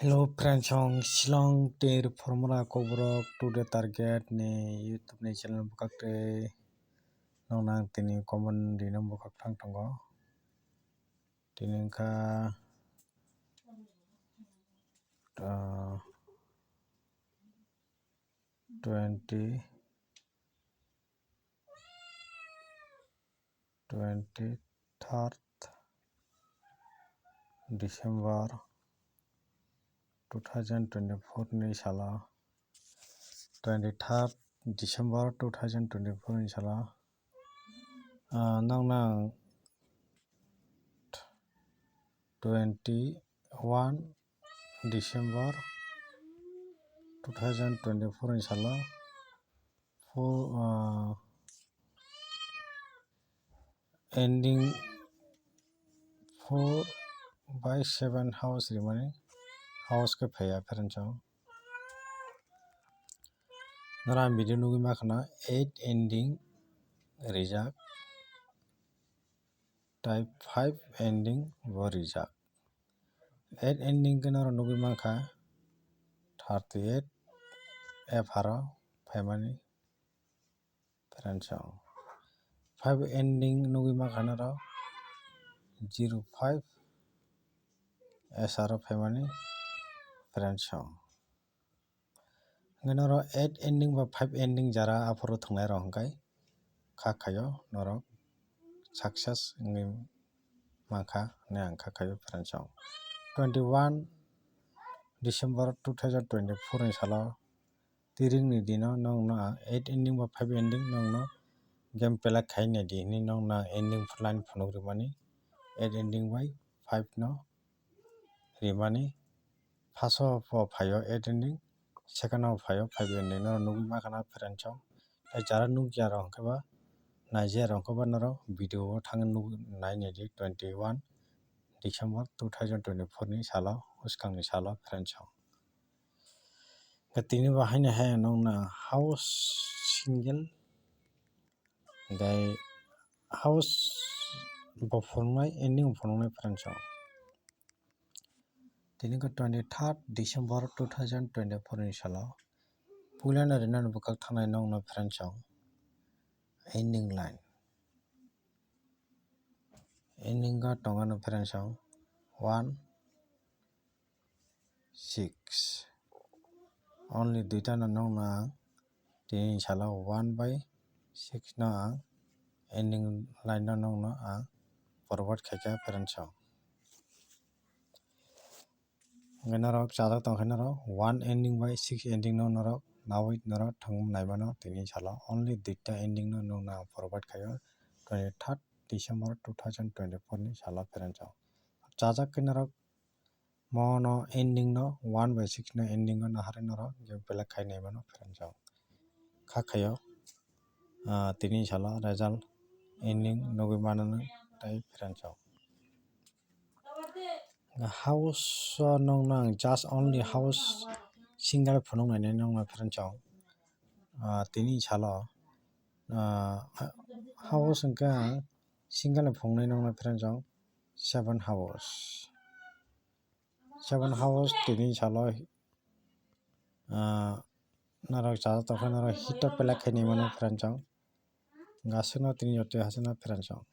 Hello friends, shillong teer formula kobrok to the target ni YouTube ni channel bukakte nonang tini common dinam bukak thang tongo tini ka 23rd December 2024 ni sala 23rd December 2024 ni sala nang 21 December 2024 ni sala ending 4/7 house rimani house ke phaya pherenchang nara video nugi makhana 8 ending rijak type 5 ending bo rijak 8 ending ke nara nugi makha 38 f haro phaimani pherenchang 5 ending nugi makha nara 05 s haro phaimani pherenchang noro 8 ending ba 5 ending jara aforo thungnai rok hingkai khakhayo norok success ngi mangkha nei ang khakhayo pherenchang 21 December 2024 ni salo tiring ni dino nongno 8 ending ba 5 ending nongno game pelak khai nei di ni nongna ending line phunuk rimani 8 ending by 5 no rimani first of phayo 8 ending second of phayo 5 ending no nugi makhana pherenchang jara nugya rok hingke ba naija rok ba noro video o thang nai nei di 21 December 2024 ni salo uskang ni salo pherenchang tini bo haino hai nongna house single dai house bo phunuknai ending bo phunuknai pherenchang tini ko 23rd December 2024 ni salo puilano rinani bukak thangnai nongno pherenchang ending line ending ga tongano pherenchang 1 6 only duita no nongno ang tini salo 1/6 no ang ending line no nongno ang forward khaikha pherenchang norok chajak tongkha norok 1 ending by 6 ending no norok nawui norok thangmani naimano tini salo only duita ending no nongno ang forward khaio 23rd December 2024 ni salo pherenchang chajak khe norok mono ending no 1/6 no ending no naharwui norok game pelak khai naimano pherenchang khakhaio tini salo result ending nugui mano tai pherenchang house o nongno ang just only house single phunuknai nongno pherenchang tini salo house hingke ang single ni phunuknai nongno pherenchang 7 house tini salo norok chajak tongkha norok hito pelak khai naimano pherenchang gasuk no tini joto hachalo pherenchang.